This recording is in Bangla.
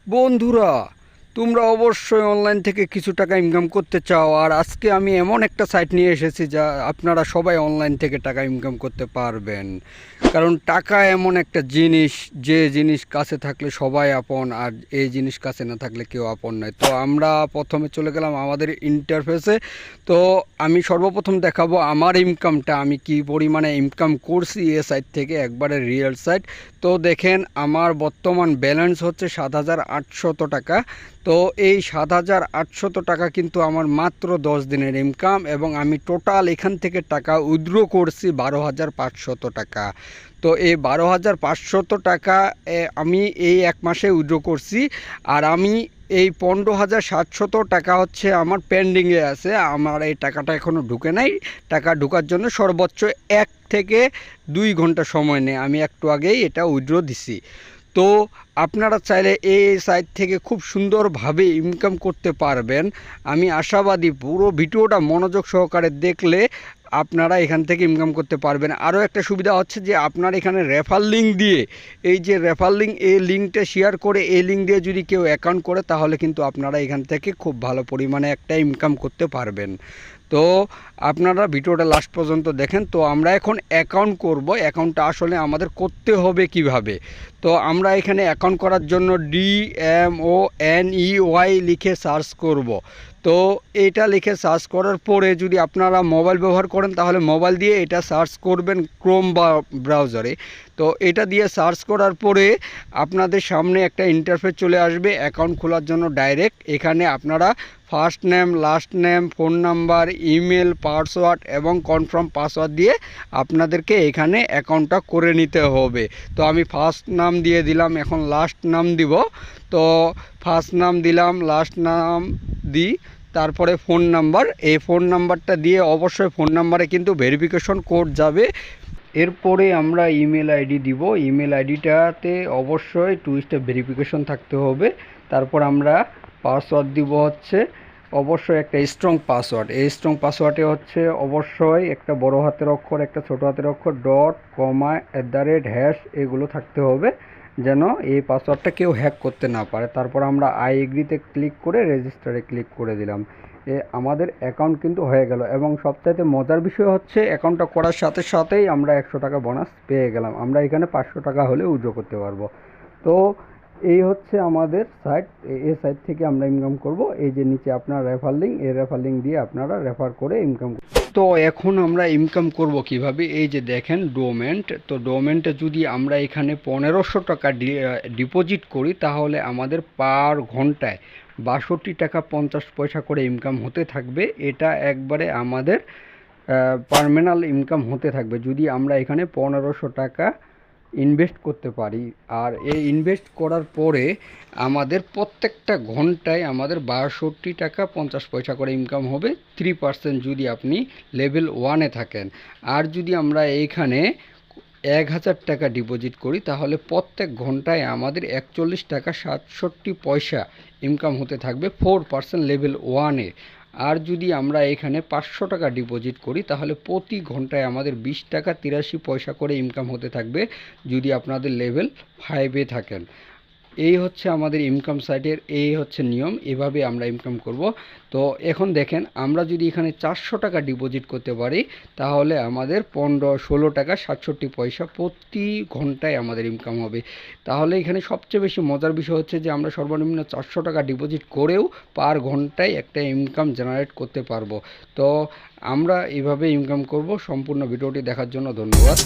বন্ধুরা, তোমরা অবশ্যই অনলাইন থেকে কিছু টাকা ইনকাম করতে চাও, আর আজকে আমি এমন একটা সাইট নিয়ে এসেছি যা আপনারা সবাই অনলাইন থেকে টাকা ইনকাম করতে পারবেন। কারণ টাকা এমন একটা জিনিস, যে জিনিস কাছে থাকলে সবাই আপন, আর এই জিনিস কাছে না থাকলে কেউ আপন নয়। তো আমরা প্রথমে চলে গেলাম আমাদের ইন্টারফেসে। তো আমি সর্বপ্রথম দেখাবো আমার ইনকামটা, আমি কি পরিমাণে ইনকাম করছি এ সাইট থেকে, একবারে রিয়েল সাইট। তো দেখেন, আমার বর্তমান ব্যালেন্স হচ্ছে 7,800 টাকা। তো এই 7,800 টাকা কিন্তু আমার মাত্র 10 দিনের ইনকাম, এবং আমি টোটাল এখান থেকে টাকা উইথড্র করছি 12,500 টাকা। তো এই 12,500 টাকা আমি এই এক মাসে উইথড্র করছি। আর আমি এই 15,700 টাকা হচ্ছে আমার পেন্ডিংয়ে আছে, আমার এই টাকাটা এখনও ঢুকে নাই। টাকা ঢোকার জন্য সর্বোচ্চ 1 থেকে 2 ঘন্টা সময় নেয়, আমি একটু আগেই এটা উইথড্র দিছি। তো আপনারা চাইলে এই সাইট থেকে খুব সুন্দরভাবে ইনকাম করতে পারবেন। আমি আশাবাদী, পুরো ভিডিওটা মনোযোগ সহকারে দেখলে আপনারা এখান থেকে ইনকাম করতে পারবেন। আরও একটা সুবিধা হচ্ছে যে আপনার এখানে রেফার লিঙ্ক দিয়ে, এই যে রেফার লিঙ্ক, এই লিঙ্কটা শেয়ার করে এই লিঙ্ক দিয়ে যদি কেউ অ্যাকাউন্ট করে, তাহলে কিন্তু আপনারা এখান থেকে খুব ভালো পরিমাণে একটা ইনকাম করতে পারবেন। তো আপনারা ভিডিওটা লাস্ট পর্যন্ত দেখেন। তো আমরা এখন অ্যাকাউন্ট করব। অ্যাকাউন্টটা আসলে আমাদের করতে হবে কিভাবে? তো আমরা এখানে অ্যাকাউন্ট করার জন্য DMONEY লিখে সার্চ করব। তো এটা লিখে সার্চ করার পরে যদি আপনারা মোবাইল ব্যবহার করেন, তাহলে মোবাইল দিয়ে এটা সার্চ করবেন ক্রোম বা ব্রাউজারে। তো এটা দিয়ে সার্চ করার পরে আপনাদের সামনে একটা ইন্টারফেস চলে আসবে অ্যাকাউন্ট খোলার জন্য। ডাইরেক্ট এখানে আপনারা first name, last name, phone number, email, password এবং কনফার্ম পাসওয়ার্ড দিয়ে আপনাদেরকে এখানে অ্যাকাউন্টটা করে নিতে হবে। তো আমি ফার্স্ট নাম দিয়ে দিলাম, এখন লাস্ট নাম দিব। তো ফার্স্ট নাম দিলাম, লাস্ট নাম দিই, তারপরে ফোন নাম্বার। এই ফোন নাম্বারটা দিয়ে অবশ্যই ফোন নাম্বারে কিন্তু ভেরিফিকেশন কোড যাবে। এরপরে আমরা ইমেল আইডি দিব। ইমেল আইডিটাতে অবশ্যই 2 স্টেপ ভেরিফিকেশন থাকতে হবে। তারপর আমরা পাসওয়ার্ড দিব হচ্ছে অবশ্যই একটা স্ট্রং পাসওয়ার্ড। এই স্ট্রং পাসওয়ার্ডে হচ্ছে অবশ্যই একটা বড় হাতের অক্ষর, একটা ছোট হাতের অক্ষর, ডট, কমা, @ এগুলো থাকতে হবে, যেন এই পাসওয়ার্ডটা কেউ হ্যাক করতে না পারে। তারপর আমরা আই এগ্রিতে ক্লিক করে রেজিস্টারে ক্লিক করে দিলাম। আমাদের অ্যাকাউন্ট কিন্তু হয়ে গেল। এবং সবচাইতে মজার বিষয় হচ্ছে, অ্যাকাউন্টটা করার সাথে সাথেই আমরা 100 টাকা বোনাস পেয়ে গেলাম। আমরা এখানে 500 টাকা হলে উইথড্র করতে পারবো। তো এই হচ্ছে আমাদের সাইট। এই সাইট থেকে আমরা ইনকাম করব। এই যে নিচে আপনার রেফার লিঙ্ক, এই রেফার লিঙ্ক দিয়ে আপনারা রেফার করে ইনকাম। তো এখন আমরা ইনকাম করব কিভাবে? এই যে দেখেন ডোমেন্ট। তো ডোমেন্টে যদি আমরা এখানে 1500 টাকা ডিপোজিট করি, তাহলে আমাদের পার ঘন্টায় 62 টাকা 50 পয়সা করে ইনকাম হতে থাকবে। এটা একবারে আমাদের পার্মানেন্ট ইনকাম হতে থাকবে যদি আমরা এখানে 1500 টাকা ইনভেস্ট করতে পারি। আর এই ইনভেস্ট করার পরে আমাদের প্রত্যেকটা ঘন্টায় আমাদের 62 টাকা 50 পয়সা করে ইনকাম হবে, 3% যদি আপনি লেভেল 1-এ থাকেন। আর যদি আমরা এইখানে 1000 টাকা ডিপোজিট করি, তাহলে প্রত্যেক ঘন্টায় আমাদের 41 টাকা 67 পয়সা ইনকাম হতে থাকবে, 4% লেভেল 1-এ। আর যদি আমরা এখানে 500 টাকা ডিপোজিট করি, তাহলে প্রতি ঘন্টায় আমাদের 20 টাকা 83 পয়সা করে ইনকাম হতে থাকবে, যদি আপনাদের লেভেল 5-এ থাকেন। এই হচ্ছে আমাদের ইনকাম সাইটের, এই হচ্ছে নিয়ম। এভাবে আমরা ইনকাম করব। তো এখন দেখেন, আমরা যদি এখানে 400 টাকা ডিপোজিট করতে পারি, তাহলে আমাদের 16 টাকা 67 পয়সা প্রতি ঘন্টায় আমাদের ইনকাম হবে। তাহলে এখানে সবচেয়ে বেশি মজার বিষয় হচ্ছে যে আমরা সর্বনিম্ন 400 টাকা ডিপোজিট করেও পার ঘন্টায় একটা ইনকাম জেনারেট করতে পারবো। তো আমরা এভাবে ইনকাম করব। সম্পূর্ণ ভিডিওটি দেখার জন্য ধন্যবাদ।